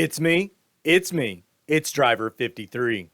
It's me. It's me. It's driver 53.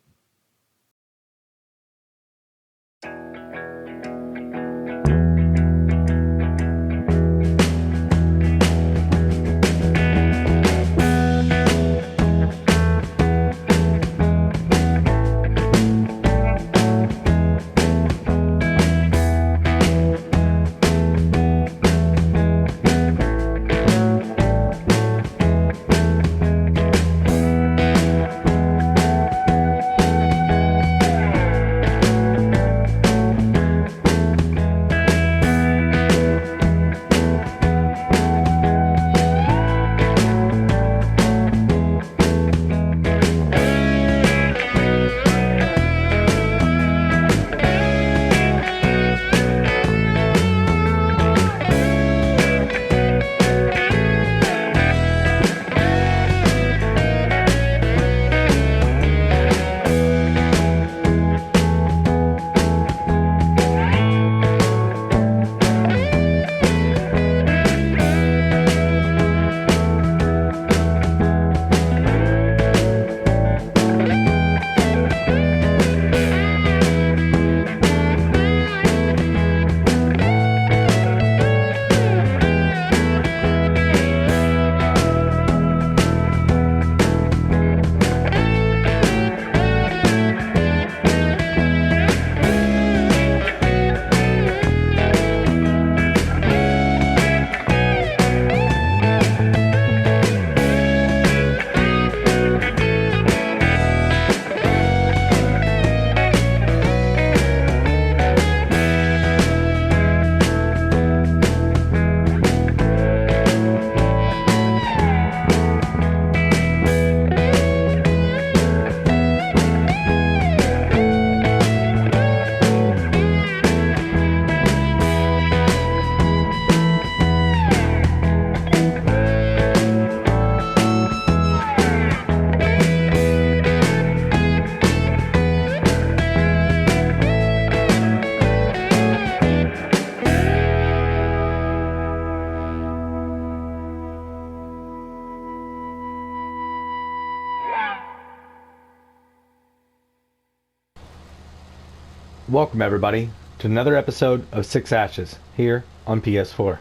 Welcome everybody to another episode of Six Ashes here on PS4.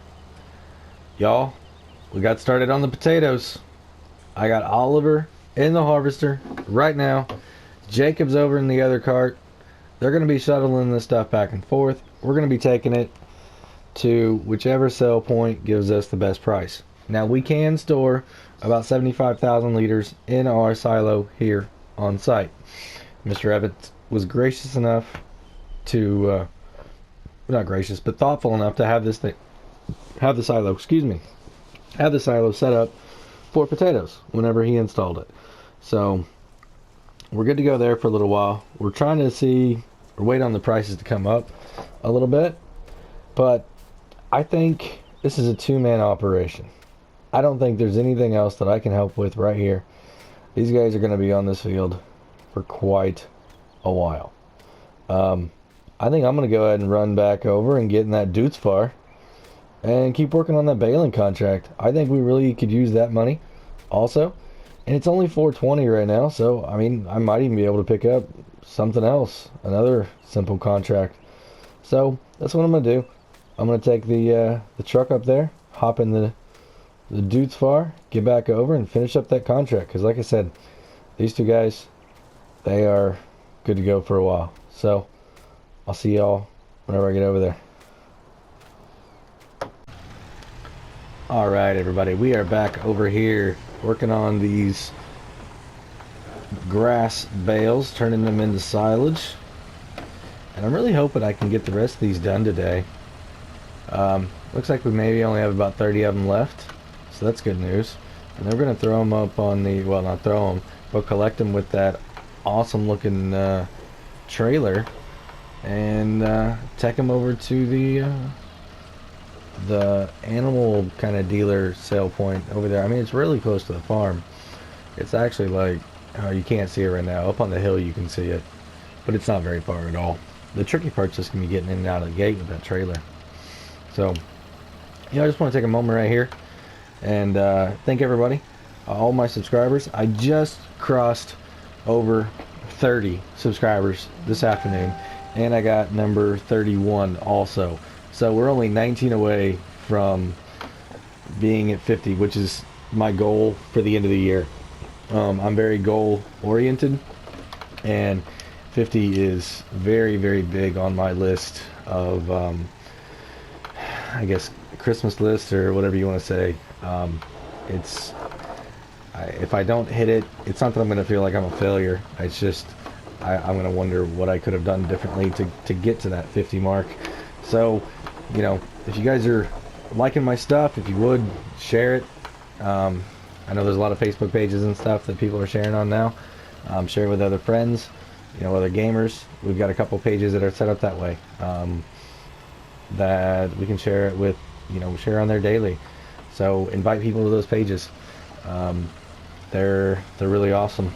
Y'all, we got started on the potatoes. I got Oliver in the harvester right now. Jacob's over in the other cart. They're going to be shuttling this stuff back and forth. We're going to be taking it to whichever sell point gives us the best price. Now we can store about 75,000 liters in our silo here on site. Mr. Evans was gracious enough to not gracious but thoughtful enough to have the silo set up for potatoes whenever he installed it. So we're good to go there for a little while. We're trying to see or wait on the prices to come up a little bit, but I think this is a two-man operation. I don't think there's anything else that I can help with right here. These guys are going to be on this field for quite a while. I think I'm going to go ahead and run back over and get in that Deutz-Fahr and keep working on that baling contract. I think we really could use that money also. And it's only $420 right now, so I mean, I might even be able to pick up something else, another simple contract. So that's what I'm going to do. I'm going to take the truck up there, hop in the Deutz-Fahr, get back over and finish up that contract. Because like I said, these two guys, they are good to go for a while. So I'll see y'all whenever I get over there. Alright everybody, we are back over here working on these grass bales, turning them into silage. And I'm really hoping I can get the rest of these done today. Looks like we maybe only have about 30 of them left, so that's good news. And then we're going to throw them up on the, well, not throw them, but collect them with that awesome looking trailer and take them over to the animal kind of dealer sale point over there. I mean, it's really close to the farm. It's actually like, oh, you can't see it right now. Up on the hill you can see it, but it's not very far at all. The tricky part's just going to be getting in and out of the gate with that trailer. So, I just want to take a moment right here and thank everybody all my subscribers. I just crossed over 30 subscribers this afternoon, and I got number 31 also. So we're only 19 away from being at 50, which is my goal for the end of the year. I'm very goal oriented, and 50 is very, very big on my list of, I guess, Christmas list or whatever you want to say. It's if I don't hit it, it's not that I'm going to feel like I'm a failure. It's just I'm going to wonder what I could have done differently to get to that 50 mark. So, you know, if you guys are liking my stuff, if you would share it. I know there's a lot of Facebook pages and stuff that people are sharing on now. Share it with other friends, you know, other gamers. We've got a couple pages that are set up that way, that we can share it with, you know, share on there daily. So invite people to those pages. They're really awesome.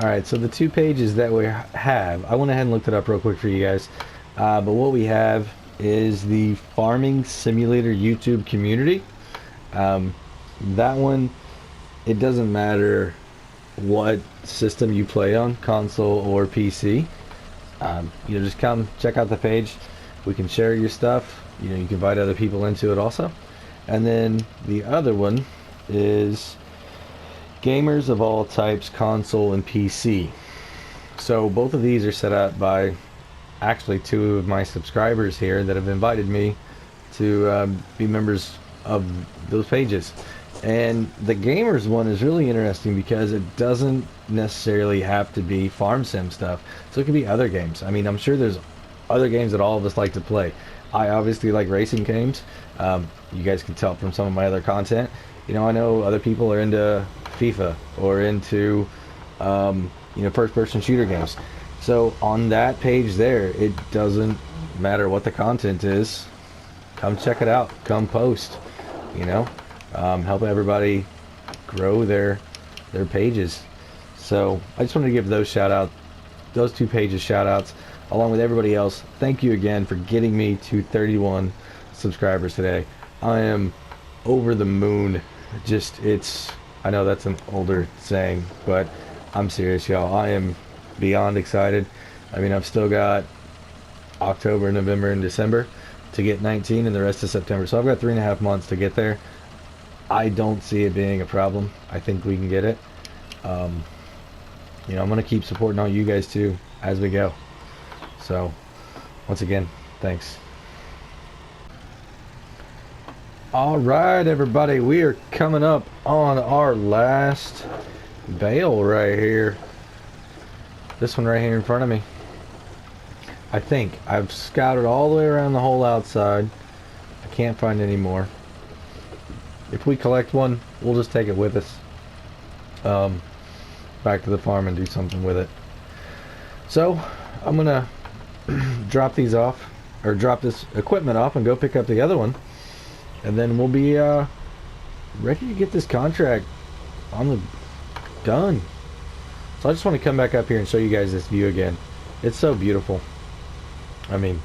All right, so the two pages that we have, I went ahead and looked it up real quick for you guys. But what we have is the Farming Simulator YouTube community. That one, it doesn't matter what system you play on, console or PC. You know, just come check out the page. We can share your stuff. You know, you can invite other people into it also. And then the other one is gamers of all types, console and PC. So both of these are set up by actually two of my subscribers here that have invited me to be members of those pages. And the gamers one is really interesting because it doesn't necessarily have to be farm sim stuff. So it could be other games. I mean, I'm sure there's other games that all of us like to play. I obviously like racing games. You guys can tell from some of my other content. You know, I know other people are into FIFA or into you know, first-person shooter games. So on that page there, it doesn't matter what the content is. Come check it out. Come post. You know, help everybody grow their pages. So I just wanted to give those those two pages shout outs, along with everybody else. Thank you again for getting me to 31 subscribers today. I am over the moon. I know that's an older saying, but I'm serious, y'all. I am beyond excited. I mean, I've still got October, November, and December to get 19 and the rest of September. So I've got 3.5 months to get there. I don't see it being a problem. I think we can get it. You know, I'm going to keep supporting all you guys too as we go. So once again, thanks. All right, everybody, we are coming up on our last bale right here. This one right here in front of me. I think I've scouted all the way around the whole outside. I can't find any more. If we collect one, we'll just take it with us back to the farm and do something with it. So I'm gonna drop these off, or drop this equipment off and go pick up the other one, and then we'll be ready to get this contract done. So I just want to come back up here and show you guys this view again. It's so beautiful. I mean,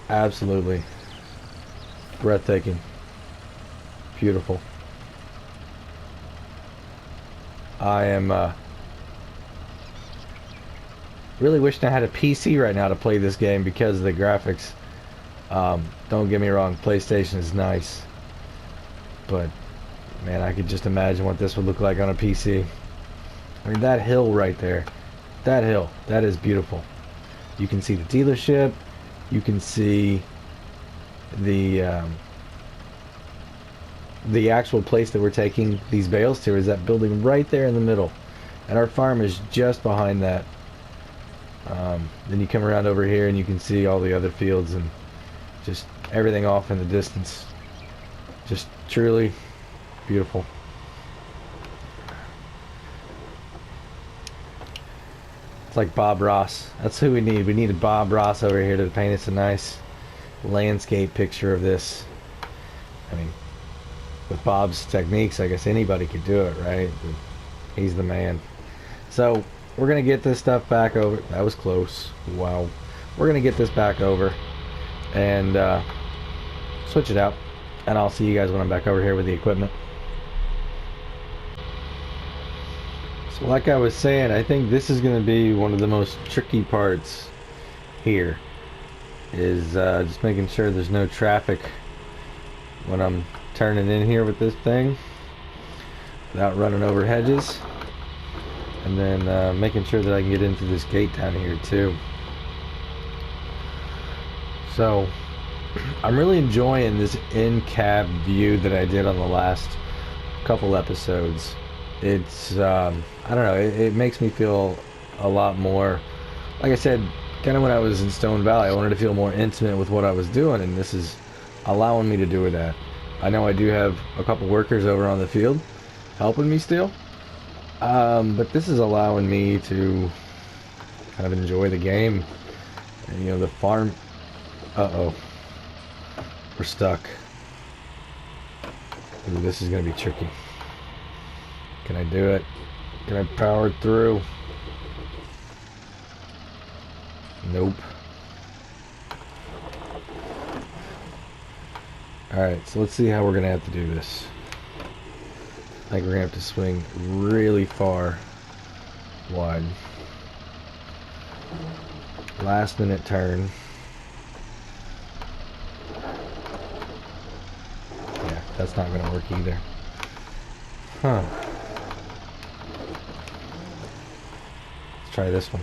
absolutely breathtaking. Beautiful. I am really wishing I had a PC right now to play this game because of the graphics. Don't get me wrong, PlayStation is nice, but man, I could just imagine what this would look like on a PC. I mean, that hill right there, that hill, that is beautiful. You can see the dealership, you can see the actual place that we're taking these bales to is that building right there in the middle, and our farm is just behind that. Then you come around over here and you can see all the other fields and just everything off in the distance. Just truly beautiful. It's like Bob Ross. That's who we need. We need a Bob Ross over here to paint us a nice landscape picture of this. I mean, with Bob's techniques, I guess anybody could do it, right? But he's the man. So we're gonna get this stuff back over. That was close. Wow. We're gonna get this back over and switch it out, and I'll see you guys when I'm back over here with the equipment. So like I was saying, I think this is going to be one of the most tricky parts here. Is just making sure there's no traffic when I'm turning in here with this thing without running over hedges. And then making sure that I can get into this gate down here too. So I'm really enjoying this in-cab view that I did on the last couple episodes. It's I don't know, it makes me feel a lot more, like I said, kind of when I was in Stone Valley, I wanted to feel more intimate with what I was doing, and this is allowing me to do that. I know I do have a couple workers over on the field helping me still, but this is allowing me to kind of enjoy the game. And, you know, the farm. Uh-oh. We're stuck. Ooh, this is going to be tricky. Can I do it? Can I power it through? Nope. Alright, so let's see how we're going to have to do this. I think we're going to have to swing really far wide. Last minute turn. Yeah, that's not going to work either. Huh. Let's try this one.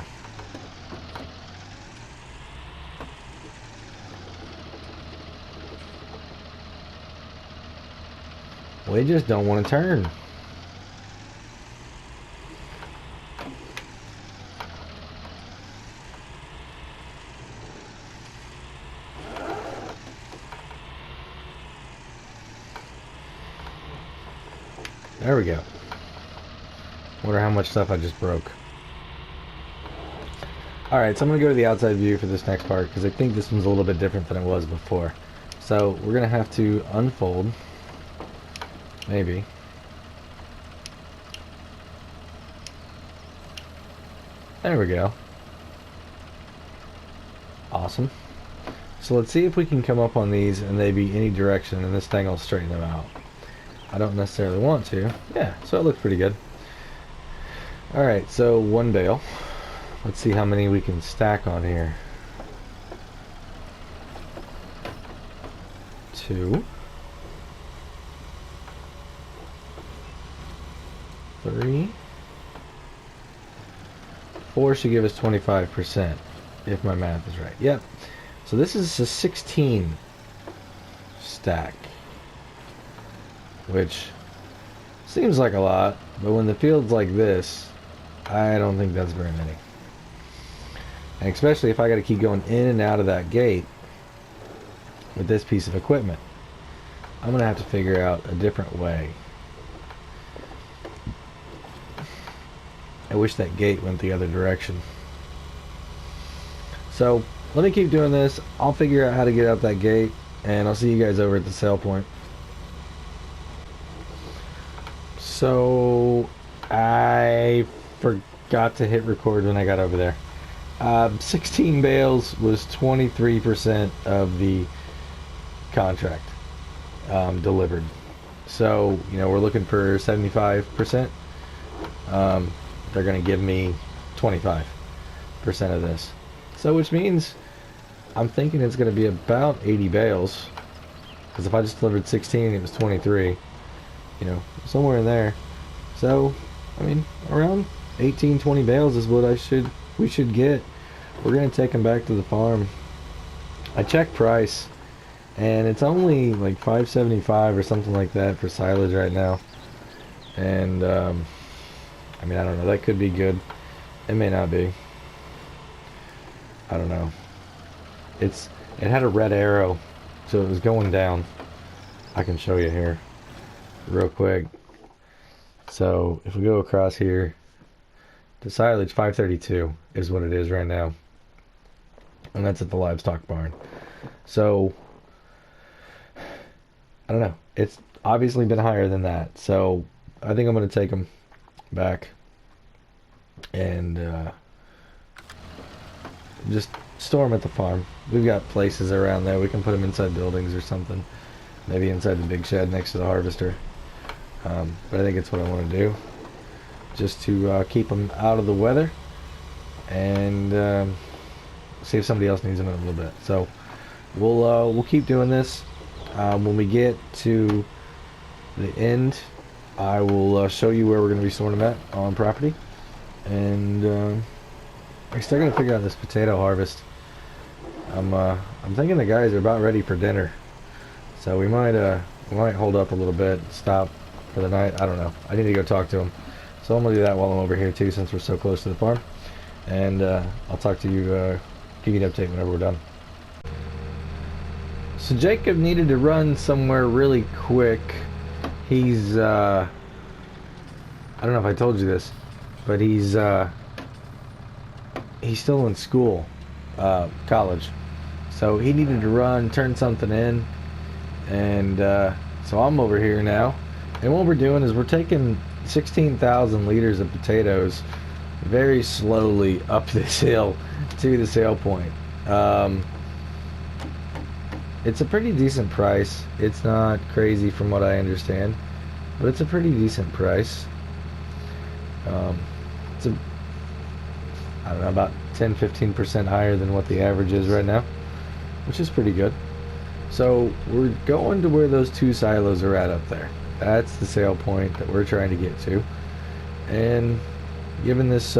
Well, they just don't want to turn. There we go. Wonder how much stuff I just broke. Alright, so I'm going to go to the outside view for this next part, because I think this one's a little bit different than it was before. So we're going to have to unfold. Maybe. There we go. Awesome. So let's see if we can come up on these and they be any direction, and this thing will straighten them out. I don't necessarily want to. Yeah, so it looks pretty good. Alright, so one bale. Let's see how many we can stack on here. 2. 3. 4 should give us 25%, if my math is right. Yep. So this is a 16 stack, which seems like a lot, but when the field's like this, I don't think that's very many. And especially if I got to keep going in and out of that gate with this piece of equipment, I'm going to have to figure out a different way. I wish that gate went the other direction. So let me keep doing this. I'll figure out how to get out that gate, and I'll see you guys over at the sale point. So I forgot to hit record when I got over there. 16 bales was 23% of the contract delivered. So, you know, we're looking for 75%. They're going to give me 25% of this. So, which means I'm thinking it's going to be about 80 bales. Because if I just delivered 16, it was 23. You know, somewhere in there. So, I mean, around 18, 20 bales is what we should get. We're going to take them back to the farm. I checked price, and it's only like $5.75 or something like that for silage right now. And I mean, I don't know, that could be good. It may not be. I don't know. It had a red arrow, so it was going down. I can show you here real quick. So if we go across here, the silage 532 is what it is right now, and that's at the livestock barn. So I don't know, it's obviously been higher than that, so I think I'm going to take them back and just store them at the farm. We've got places around there. We can put them inside buildings or something, maybe inside the big shed next to the harvester. But I think it's what I want to do. just to keep them out of the weather and see if somebody else needs them in a little bit. So we'll keep doing this. When we get to the end, I will show you where we're going to be storing them at on property, and we're still going to figure out this potato harvest. I'm thinking the guys are about ready for dinner, so we might hold up a little bit, stop for the night. I don't know. I need to go talk to them, so I'm gonna do that while I'm over here too, since we're so close to the farm. And I'll talk to you, give you an update whenever we're done. So Jacob needed to run somewhere really quick. He's I don't know if I told you this, but he's still in school, college. So he needed to run, turn something in, and so I'm over here now. And what we're doing is we're taking 16,000 liters of potatoes very slowly up this hill to the sale point. It's a pretty decent price. It's not crazy from what I understand, but it's a pretty decent price. It's I don't know, about 10-15% higher than what the average is right now, which is pretty good. So we're going to where those two silos are at up there. That's the sale point that we're trying to get to. And given this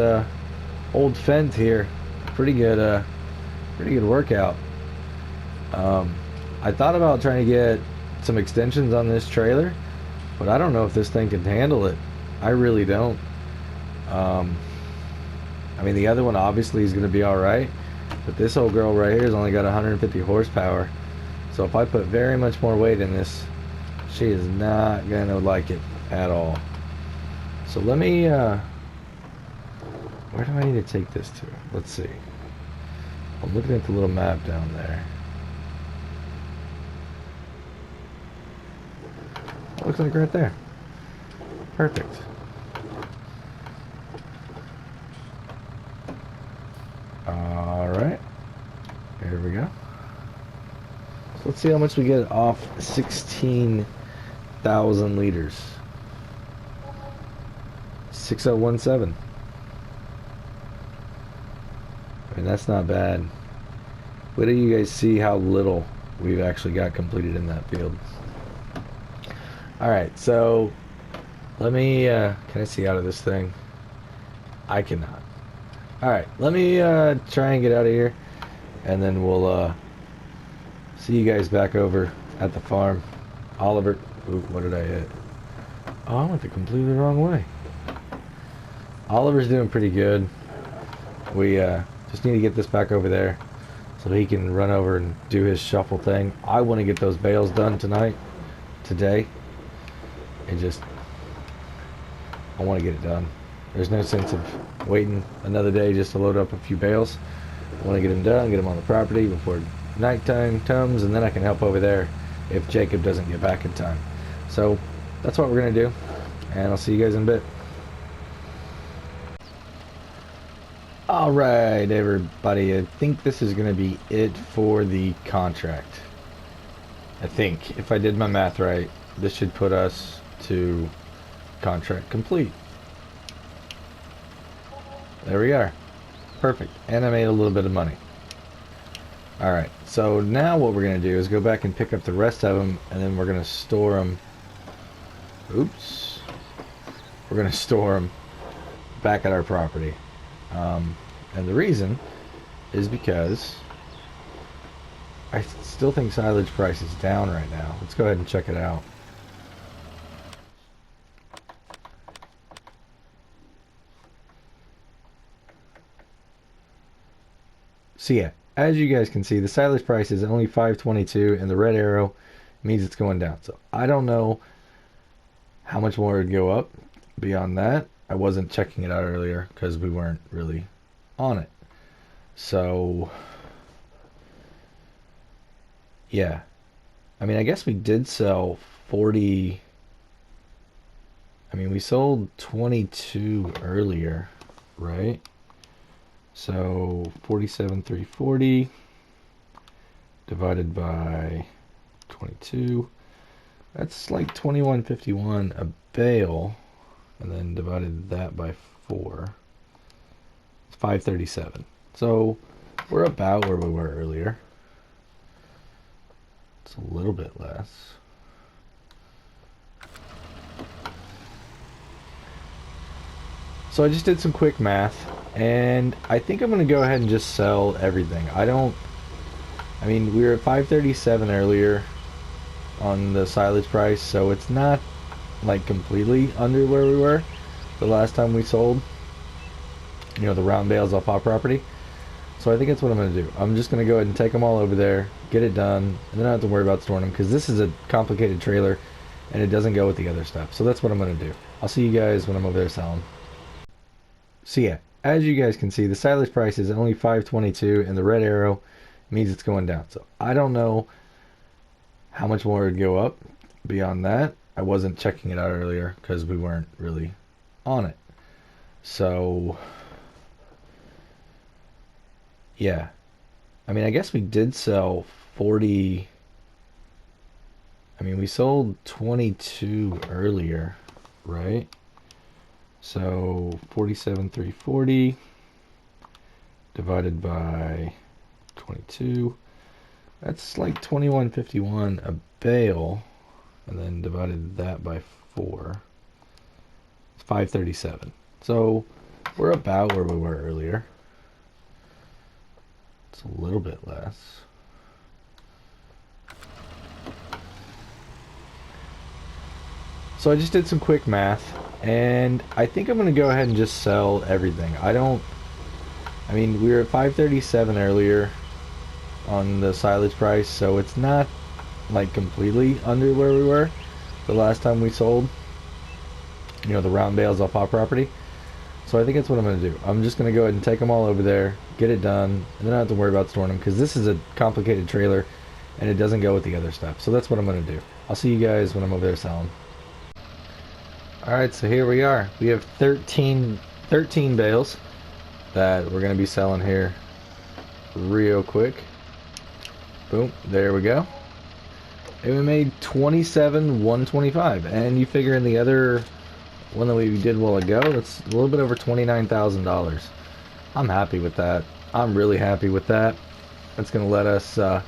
old fence here, pretty good workout. I thought about trying to get some extensions on this trailer, but I don't know if this thing can handle it. I really don't. I mean, the other one obviously is going to be alright, but this old girl right here has only got 150 horsepower. So if I put very much more weight in this, she is not going to like it at all. So let me, where do I need to take this to? Let's see. I'm looking at the little map down there. Looks like right there. Perfect. Alright. Here we go. So let's see how much we get off 16,000 liters. 6017. I mean, that's not bad. Wait till you guys see how little we've actually got completed in that field. Alright, so let me, can I see out of this thing? I cannot. Alright, let me try and get out of here, and then we'll see you guys back over at the farm. Oliver, ooh, what did I hit? Oh, I went the completely wrong way. Oliver's doing pretty good. We just need to get this back over there so he can run over and do his shuffle thing. I want to get those bales done today. And just, I want to get it done. There's no sense of waiting another day just to load up a few bales. I want to get them done, get them on the property before nighttime comes, and then I can help over there if Jacob doesn't get back in time. So that's what we're going to do, and I'll see you guys in a bit. Alright everybody, I think this is going to be it for the contract. I think, if I did my math right, this should put us to contract complete. There we are. Perfect. And I made a little bit of money. Alright, so now what we're going to do is go back and pick up the rest of them, and then we're going to store them. Oops. We're going to store them back at our property. And the reason is because I still think silage price is down right now. Let's go ahead and check it out. So yeah, as you guys can see, the silage price is only $5.22, and the red arrow means it's going down. So I don't know how much more it would go up beyond that. I wasn't checking it out earlier because we weren't really on it. So yeah, I mean, I guess we did sell 40. I mean, we sold 22 earlier, right? So 47,340 divided by 22. That's like 21.51 a bale. and then divided that by 4. It's 537. So we're about where we were earlier. It's a little bit less. So I just did some quick math, and I think I'm going to go ahead and just sell everything. I mean, we were at 537 earlier on the silage price, so it's not like completely under where we were the last time we sold, you know, the round bales off our property. So I think that's what I'm going to do. I'm just going to go ahead and take them all over there, get it done, and then I don't have to worry about storing them, because this is a complicated trailer and it doesn't go with the other stuff. So that's what I'm going to do. I'll see you guys when I'm over there selling. So yeah, as you guys can see, the silage price is only 522, and the red arrow means it's going down. So I don't know how much more it would go up beyond that. I wasn't checking it out earlier because we weren't really on it. So yeah, I mean, I guess we did sell 40. I mean, we sold 22 earlier, right? So 47,340 divided by 22. That's like 21.51 a bale, and then divided that by 4. It's 537. So we're about where we were earlier. It's a little bit less. So I just did some quick math, and I think I'm going to go ahead and just sell everything. I mean, we were at 537 earlier on the silage price, so it's not like completely under where we were the last time we sold, you know, the round bales off our property. So I think that's what I'm going to do. I'm just going to go ahead and take them all over there, get it done, and then I don't have to worry about storing them, because this is a complicated trailer and it doesn't go with the other stuff. So that's what I'm going to do. I'll see you guys when I'm over there selling. Alright, so here we are. We have 13 bales that we're going to be selling here real quick. Boom, there we go. And we made 27,125. And you figure in the other one that we did a while ago, that's a little bit over $29,000. I'm happy with that. I'm really happy with that. That's going to let us start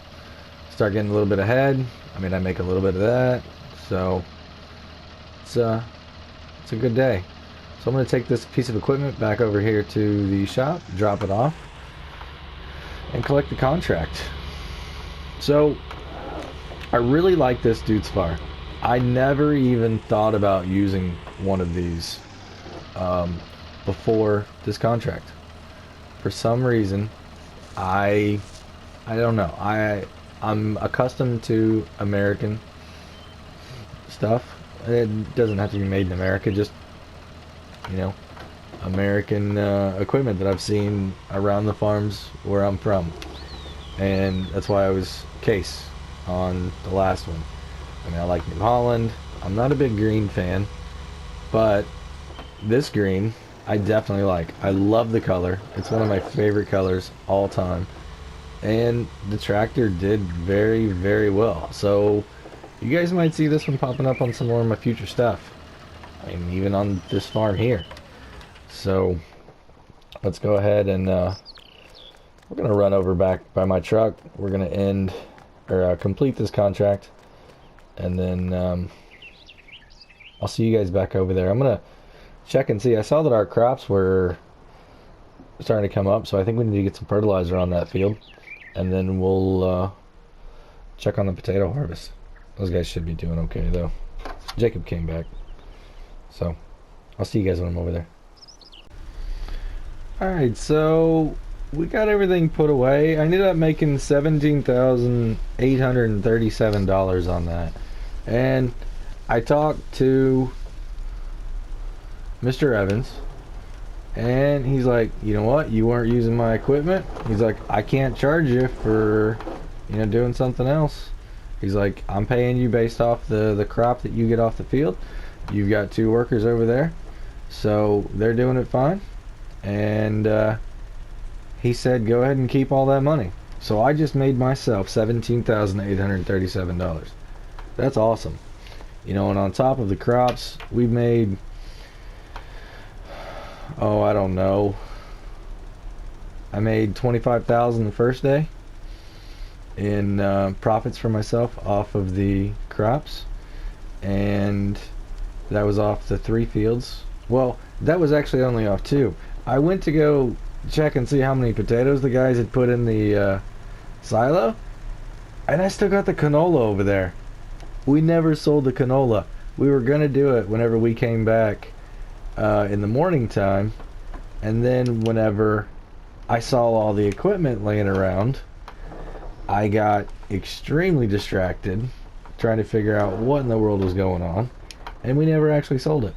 getting a little bit ahead. I mean, I make a little bit of that. So it's a good day. So I'm going to take this piece of equipment back over here to the shop, drop it off, and collect the contract. So I really like this Deutz-Fahr. I never even thought about using one of these before this contract. For some reason, I don't know. I'm accustomed to American stuff. It doesn't have to be made in America, just, you know, American equipment that I've seen around the farms where I'm from. And that's why I was case on the last one. I mean, I like New Holland. I'm not a big green fan, but this green I definitely like. I love the color. It's one of my favorite colors all time. And the tractor did very, very well. So you guys might see this one popping up on some more of my future stuff. I mean, even on this farm here. So let's go ahead and we're gonna run over back by my truck. We're gonna end or complete this contract, and then I'll see you guys back over there. I'm gonna check and see. I saw that our crops were starting to come up, so I think we need to get some fertilizer on that field, and then we'll check on the potato harvest. Those guys should be doing okay though. Jacob came back, so I'll see you guys when I'm over there. Alright, so we got everything put away. I ended up making $17,837 on that. And I talked to Mr. Evans, and he's like, you know what, you weren't using my equipment. He's like, I can't charge you for, you know, doing something else. He's like, I'm paying you based off the crop that you get off the field. You've got 2 workers over there, so they're doing it fine. And he said, go ahead and keep all that money. So I just made myself $17,837. That's awesome. You know, and on top of the crops, we've made Oh, I don't know. I made 25,000 the first day in profits for myself off of the crops, and that was off the 3 fields. Well, that was actually only off 2. I went to go check and see how many potatoes the guys had put in the silo, and I still got the canola over there. We never sold the canola. We were gonna do it whenever we came back in the morning time, and then whenever I saw all the equipment laying around, I got extremely distracted trying to figure out what in the world was going on, and we never actually sold it.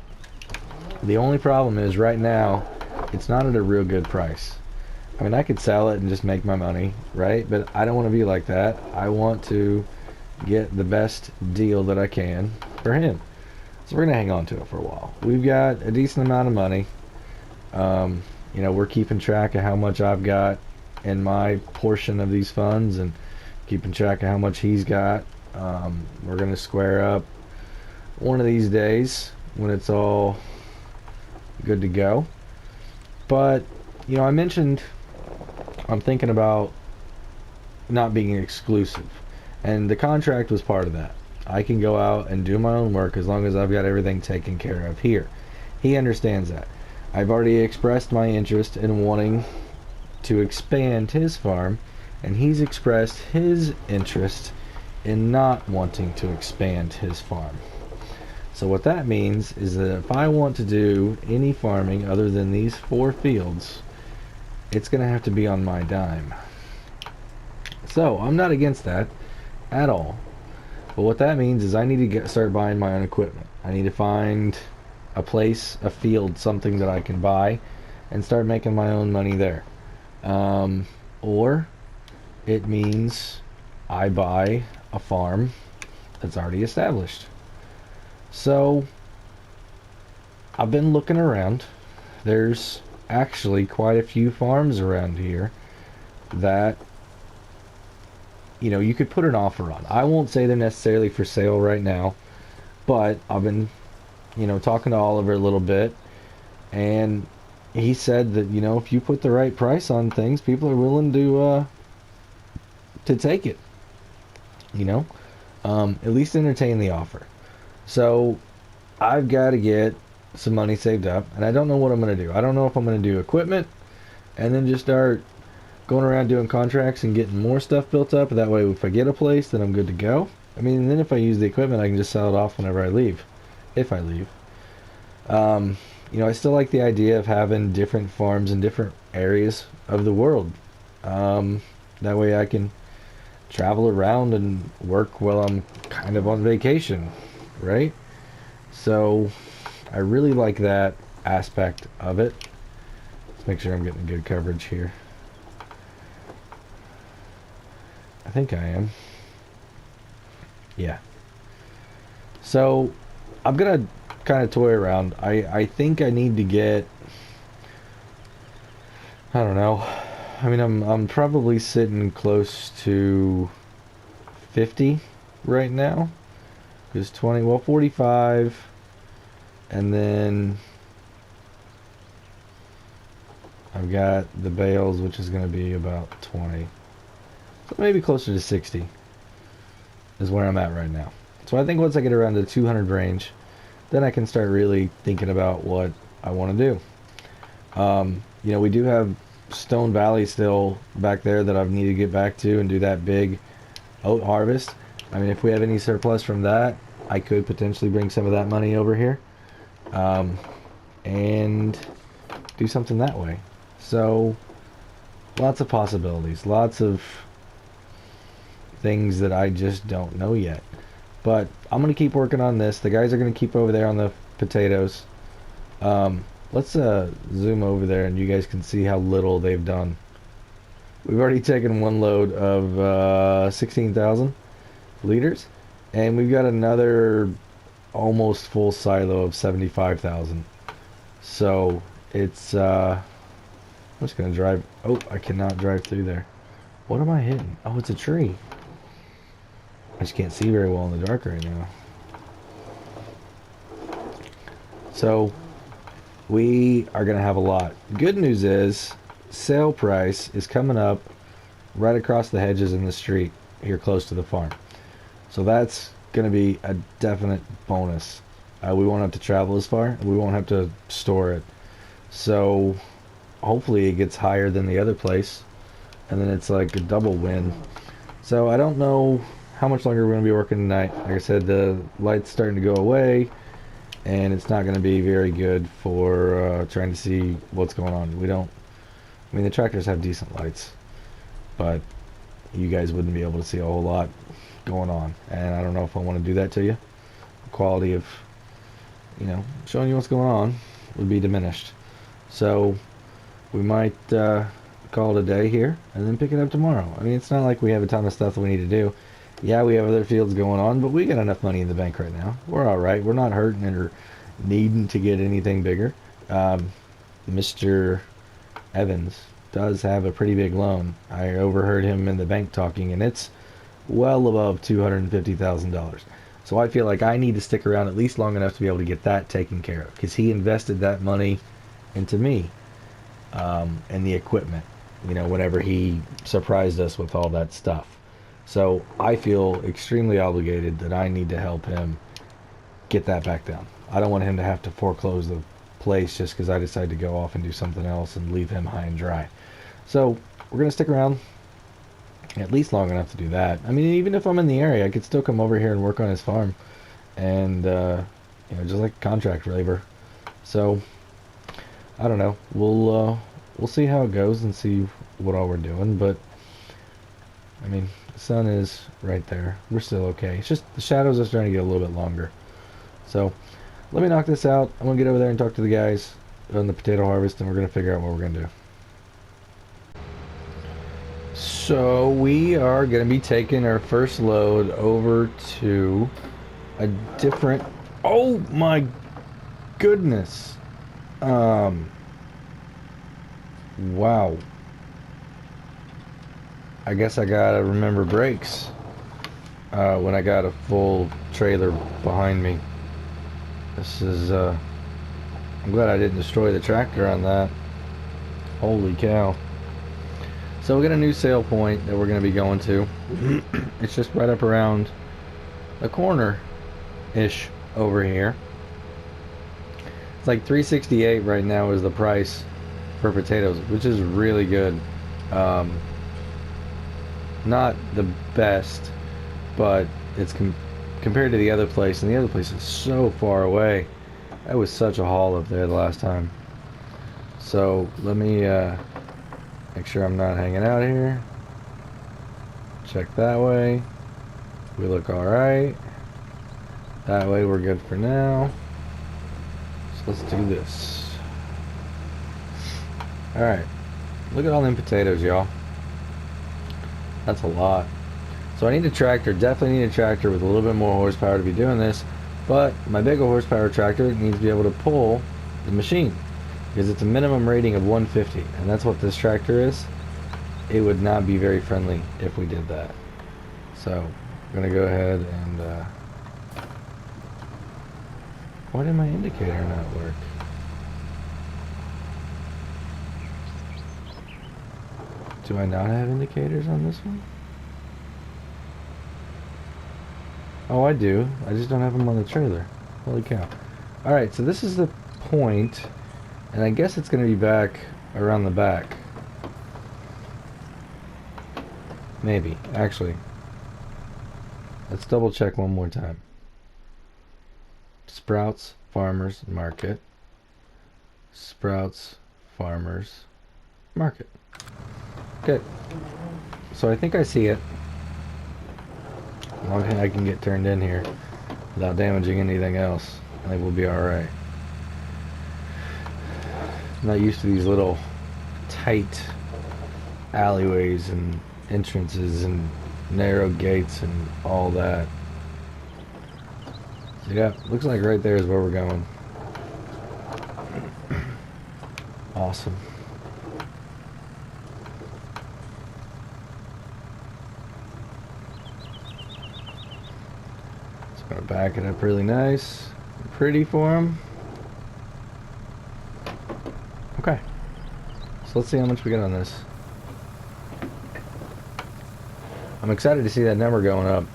The only problem is right now it's not at a real good price. I mean, I could sell it and just make my money, right? But I don't want to be like that. I want to get the best deal that I can for him. So we're going to hang on to it for a while. We've got a decent amount of money. You know, we're keeping track of how much I've got in my portion of these funds and keeping track of how much he's got. We're going to square up one of these days when it's all good to go. But, you know, I mentioned I'm thinking about not being exclusive, and the contract was part of that. I can go out and do my own work as long as I've got everything taken care of here. He understands that. I've already expressed my interest in wanting to expand his farm, and he's expressed his interest in not wanting to expand his farm. So what that means is that if I want to do any farming other than these 4 fields, it's going to have to be on my dime. So I'm not against that at all. But what that means is I need to start buying my own equipment. I need to find a place, a field, something that I can buy and start making my own money there. Or it means I buy a farm that's already established. So I've been looking around. There's actually quite a few farms around here that, you know, you could put an offer on. I won't say they're necessarily for sale right now, but I've been, you know, talking to Oliver a little bit, and he said that, you know, if you put the right price on things, people are willing to take it, you know, at least entertain the offer. So I've got to get some money saved up, and I don't know what I'm going to do. I don't know if I'm going to do equipment and then just start going around doing contracts and getting more stuff built up. That way, if I get a place, then I'm good to go. I mean, and then if I use the equipment, I can just sell it off whenever I leave, if I leave. You know, I still like the idea of having different farms in different areas of the world. That way I can travel around and work while I'm kind of on vacation, right? So I really like that aspect of it. Let's make sure I'm getting good coverage here. I think I am. Yeah. So I'm gonna kind of toy around. I think I need to get, I don't know. I mean, I'm probably sitting close to 50 right now. Because 20, well, 45, and then I've got the bales, which is going to be about 20. So maybe closer to 60 is where I'm at right now. So I think once I get around the 200 range, then I can start really thinking about what I want to do. You know, we do have Stone Valley still back there that I need to get back to and do that big oat harvest. I mean, if we have any surplus from that, I could potentially bring some of that money over here and do something that way. So lots of possibilities, lots of things that I just don't know yet. But I'm going to keep working on this. The guys are going to keep over there on the potatoes. Let's zoom over there and you guys can see how little they've done. We've already taken one load of 16,000 liters, and we've got another almost full silo of 75,000. So it's I'm just gonna drive. Oh, I cannot drive through there. What am I hitting? Oh, it's a tree. I just can't see very well in the dark right now. So we are going to have a lot. Good news is sale price is coming up right across the hedges in the street here close to the farm. So that's going to be a definite bonus. We won't have to travel as far. We won't have to store it. So hopefully it gets higher than the other place. And then it's like a double win. So I don't know how much longer we're going to be working tonight. Like I said, the light's starting to go away. And it's not going to be very good for trying to see what's going on. I mean, the tractors have decent lights. But you guys wouldn't be able to see a whole lot going on. And I don't know if I want to do that to you. The quality of, showing you what's going on would be diminished. So we might call it a day here and then pick it up tomorrow. I mean, it's not like we have a ton of stuff that we need to do. Yeah, we have other fields going on, but we got enough money in the bank right now. We're all right. We're not hurting or needing to get anything bigger. Mr. Evans does have a pretty big loan. I overheard him in the bank talking, and it's well above $250,000. So I feel like I need to stick around at least long enough to be able to get that taken care of, because he invested that money into me and the equipment, whenever he surprised us with all that stuff. So I feel extremely obligated that I need to help him get that back down. I don't want him to have to foreclose the place just because I decide to go off and do something else and leave him high and dry. So we're going to stick around at least long enough to do that. I mean, even if I'm in the area, I could still come over here and work on his farm. And, just like contract labor. So, I don't know. We'll see how it goes and see what all we're doing. But, I mean, the sun is right there. We're still okay. It's just the shadows are starting to get a little bit longer. So, let me knock this out. I'm going to get over there and talk to the guys on the potato harvest, and we're going to figure out what we're going to do. So, we are going to be taking our first load over to a different... Oh, my goodness. Wow. I guess I gotta remember brakes when I got a full trailer behind me. This is, I'm glad I didn't destroy the tractor on that. Holy cow. So we got a new sale point that we're going to be going to. It's just right up around the corner-ish over here. It's like $3.68 right now is the price for potatoes, which is really good. Not the best, but it's compared to the other place, and the other place is so far away. That was such a haul up there the last time. So let me make sure I'm not hanging out here. Check that way. We look all right. That way we're good for now. So let's do this. All right. Look at all them potatoes, y'all. That's a lot. So I need a tractor. Definitely need a tractor with a little bit more horsepower to be doing this. But my bigger horsepower tractor needs to be able to pull the machine, because it's a minimum rating of 150, and that's what this tractor is. It would not be very friendly if we did that. So I'm gonna go ahead and why did my indicator not work? Do I not have indicators on this one? Oh, I do. I just don't have them on the trailer. Holy cow. Alright, so this is the point, and I guess it's going to be back around the back. Maybe. Actually, let's double check one more time. Sprouts Farmers Market. Sprouts Farmers Market. Okay. So I think I see it. As long as I can get turned in here without damaging anything else, I think we'll be alright. I'm not used to these little tight alleyways and entrances and narrow gates and all that. So yeah, looks like right there is where we're going. Awesome. Just gonna back it up really nice and pretty for him. Okay. So let's see how much we get on this. I'm excited to see that number going up.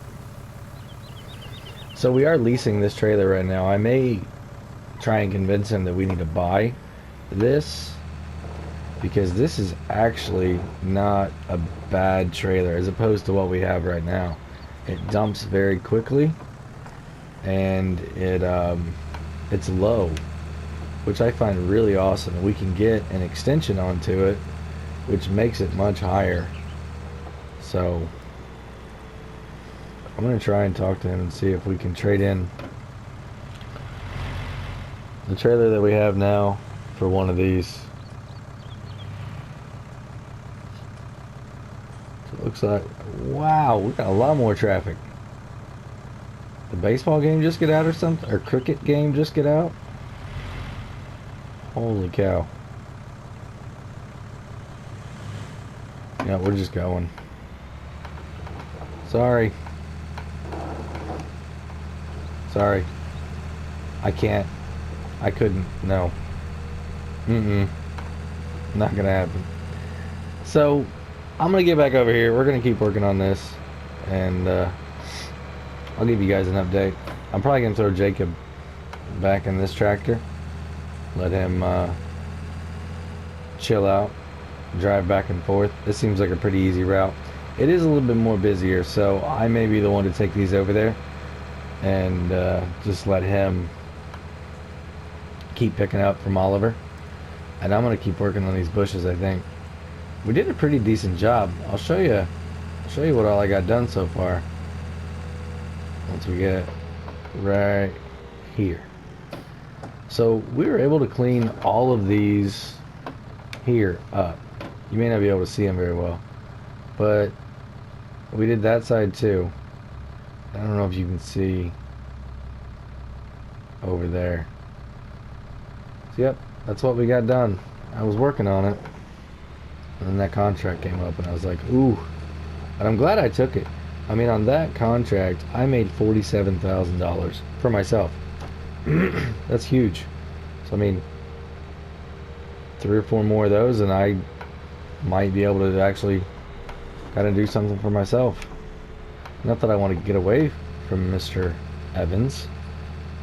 So we are leasing this trailer right now. I may try and convince him that we need to buy this, because this is actually not a bad trailer as opposed to what we have right now. It dumps very quickly, and it's low, which I find really awesome. We can get an extension onto it, which makes it much higher. So I'm gonna try and talk to him and see if we can trade in the trailer that we have now for one of these. So it looks like, wow, we got a lot more traffic. The baseball game just get out or something? Or cricket game just get out? Holy cow. Yeah, we're just going. Sorry. Sorry. I can't. I couldn't. No. Not gonna happen. So, I'm gonna get back over here. We're gonna keep working on this. And, I'll give you guys an update. I'm probably gonna throw Jacob back in this tractor. Let him, chill out. Drive back and forth. This seems like a pretty easy route. It is a little bit more busier, so I may be the one to take these over there and just let him keep picking up from Oliver. And I'm gonna keep working on these bushes. I think we did a pretty decent job. I'll show you what all I got done so far once we get right here. So we were able to clean all of these here up. You may not be able to see them very well, but we did that side too. I don't know if you can see over there. So yep, that's what we got done. I was working on it, and then that contract came up, and I was like, ooh. And I'm glad I took it. I mean, on that contract, I made $47,000 for myself. That's huge. So I mean, 3 or 4 more of those, and I might be able to actually kind of do something for myself. Not that I want to get away from Mr. Evans,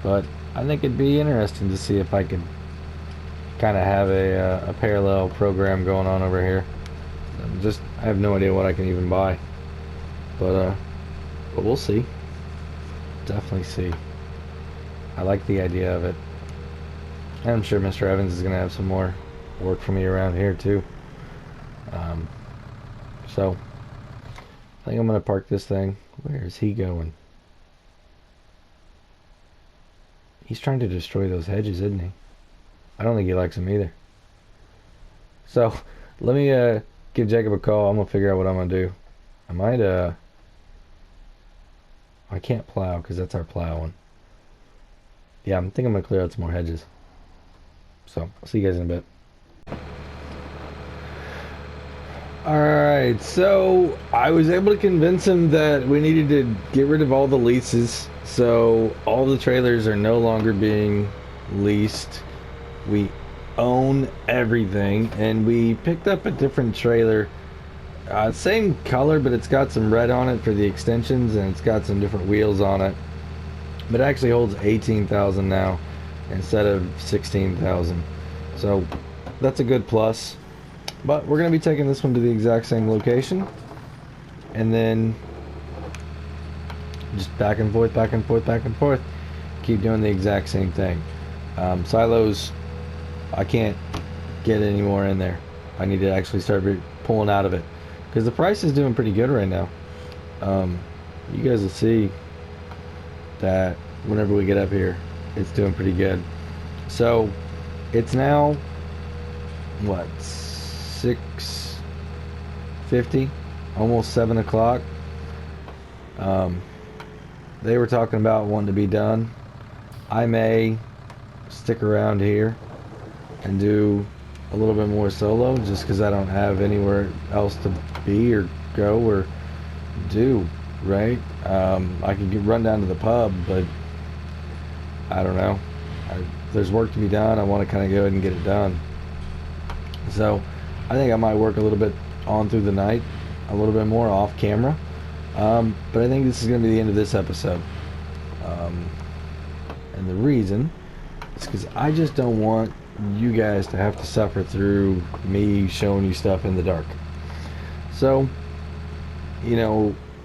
but I think it'd be interesting to see if I could kind of have a parallel program going on over here. I have no idea what I can even buy, but we'll see. Definitely see. I like the idea of it. And I'm sure Mr. Evans is going to have some more work for me around here too. So I think I'm going to park this thing. Where is he going? He's trying to destroy those hedges, isn't he? I don't think he likes them either. So let me give Jacob a call. I'm going to figure out what I'm going to do. I might I can't plow because that's our plowing. Yeah, I think I'm going to clear out some more hedges. So I'll see you guys in a bit. Alright, so I was able to convince him that we needed to get rid of all the leases. So all the trailers are no longer being leased. We own everything, and we picked up a different trailer. Same color, but it's got some red on it for the extensions, and it's got some different wheels on it. But it actually holds 18,000 now instead of 16,000. So that's a good plus. But we're going to be taking this one to the exact same location, and then just back and forth, back and forth, back and forth. Keep doing the exact same thing. Silos, I can't get any more in there. I need to actually start pulling out of it, because the price is doing pretty good right now. You guys will see that whenever we get up here, it's doing pretty good. So it's now what, 6:50, almost 7 o'clock. They were talking about wanting to be done. I may stick around here and do a little bit more solo, just because I don't have anywhere else to be or go or do, right? I could run down to the pub, but I don't know. There's work to be done. I want to kind of go ahead and get it done. So I think I might work a little bit on through the night, a little bit more off camera. But I think this is going to be the end of this episode. Um, and the reason is because I just don't want you guys to have to suffer through me showing you stuff in the dark. So,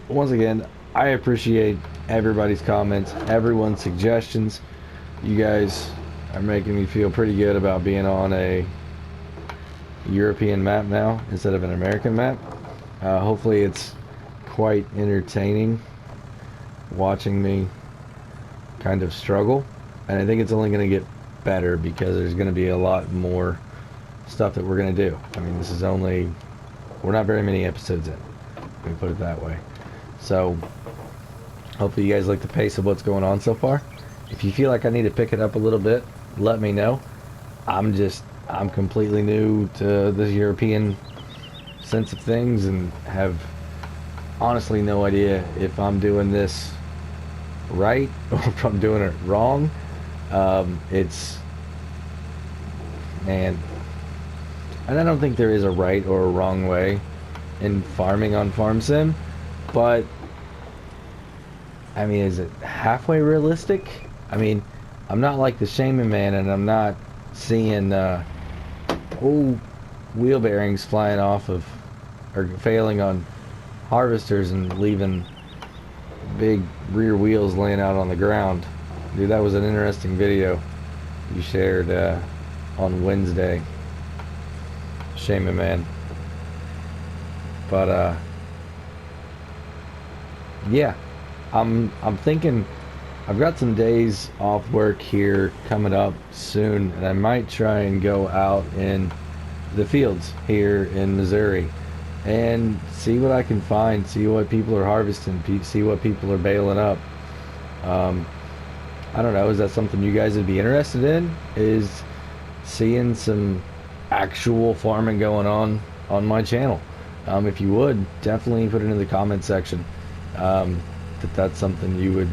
once again, I appreciate everybody's comments, everyone's suggestions. You guys are making me feel pretty good about being on a European map now instead of an American map. Hopefully it's quite entertaining watching me kind of struggle, and I think it's only going to get better because there's going to be a lot more stuff that we're going to do. I mean, we're not very many episodes in, let me put it that way. So hopefully you guys like the pace of what's going on so far. If you feel like I need to pick it up a little bit, let me know. I'm completely new to the European sense of things and have honestly no idea if I'm doing this right or if I'm doing it wrong. Man, and I don't think there is a right or a wrong way in farming on Farm Sim, but I mean, is it halfway realistic? I mean, I'm not like the Shaman Man, and I'm not seeing wheel bearings flying off of, or failing on harvesters and leaving big rear wheels laying out on the ground. Dude, that was an interesting video you shared on Wednesday, Shaman Man. But yeah, I'm thinking I've got some days off work here coming up soon, and I might try and go out in the fields here in Missouri and see what I can find, see what people are harvesting, see what people are baling up. I don't know, is that something you guys would be interested in? Is seeing some actual farming going on my channel? If you would, definitely put it in the comment section. That's something you would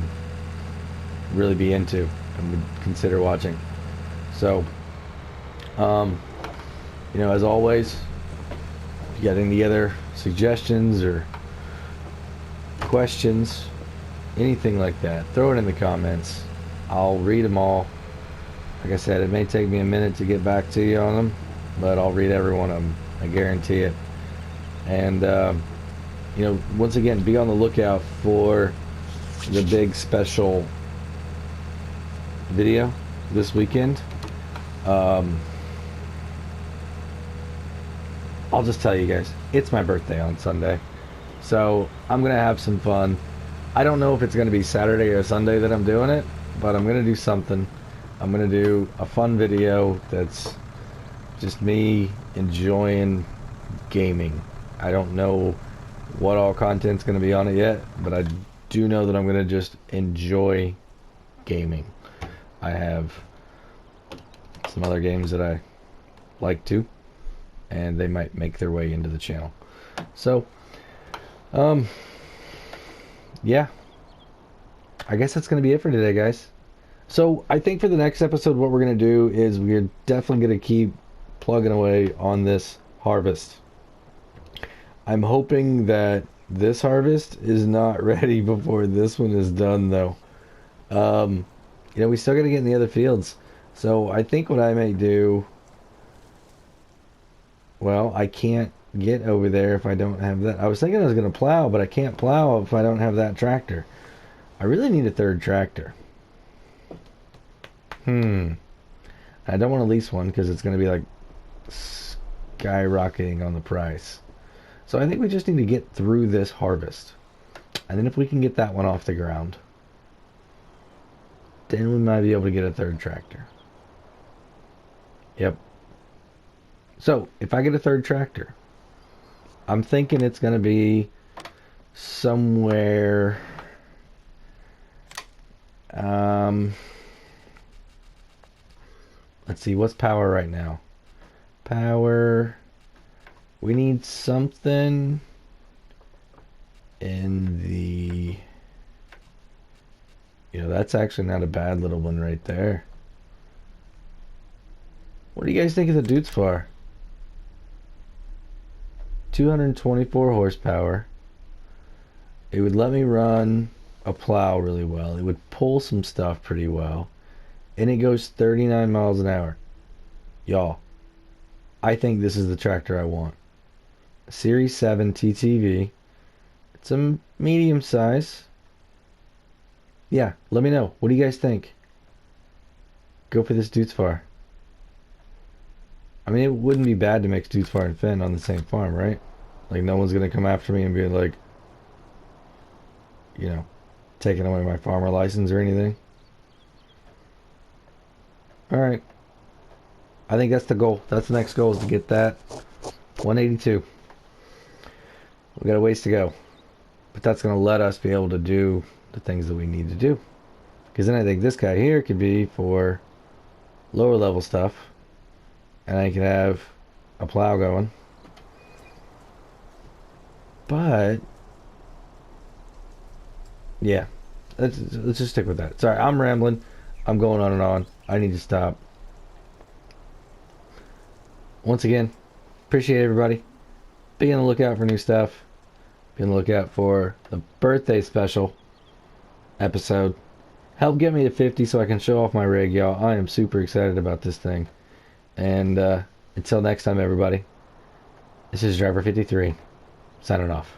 really be into and would consider watching. So, as always, if you got any other suggestions or questions, anything like that, throw it in the comments. I'll read them all. Like I said, it may take me a minute to get back to you on them, but I'll read every one of them. I guarantee it. And, once again, be on the lookout for the big special video this weekend. I'll just tell you guys, it's my birthday on Sunday, so I'm gonna have some fun. I don't know if it's gonna be Saturday or Sunday that I'm doing it, but I'm gonna do something. I'm gonna do a fun video that's just me enjoying gaming. I don't know what all content's gonna be on it yet, but I do know that I'm gonna just enjoy gaming. I have some other games that I like to, and they might make their way into the channel. So, yeah, I guess that's going to be it for today, guys. So I think for the next episode, what we're going to do is we're definitely going to keep plugging away on this harvest. I'm hoping that this harvest is not ready before this one is done, though. We still got to get in the other fields. So I think what I may do, well, I can't get over there if I don't have that. I was thinking I was going to plow, but I can't plow if I don't have that tractor. I really need a third tractor. I don't want to lease one because it's going to be like skyrocketing on the price. So I think we just need to get through this harvest. And then if we can get that one off the ground, then we might be able to get a third tractor. Yep. So, if I get a third tractor, I'm thinking it's going to be somewhere, let's see, what's power right now? Power, we need something in the, that's actually not a bad little one right there. What do you guys think of the Deutz-Fahr? 224 horsepower. It would let me run a plow really well. It would pull some stuff pretty well. And it goes 39 miles an hour. Y'all, I think this is the tractor I want. Series 7 TTV. It's a medium size. Yeah, let me know. What do you guys think? Go for this Deutz-Fahr. I mean, it wouldn't be bad to mix Deutz-Fahr and Fendt on the same farm, right? Like, no one's gonna come after me and be like, you know, taking away my farmer license or anything. Alright. I think that's the goal. That's the next goal, is to get that 182. We got a ways to go. But that's going to let us be able to do the things that we need to do. Because then I think this guy here could be for lower level stuff. And I could have a plow going. But yeah, let's just stick with that. Sorry, I'm rambling. I'm going on and on. I need to stop. Once again, appreciate everybody. Be on the lookout for new stuff. Be on the lookout for the birthday special episode. Help get me to 50 so I can show off my rig, y'all. I am super excited about this thing. And until next time, everybody, this is Driver 53, signing off.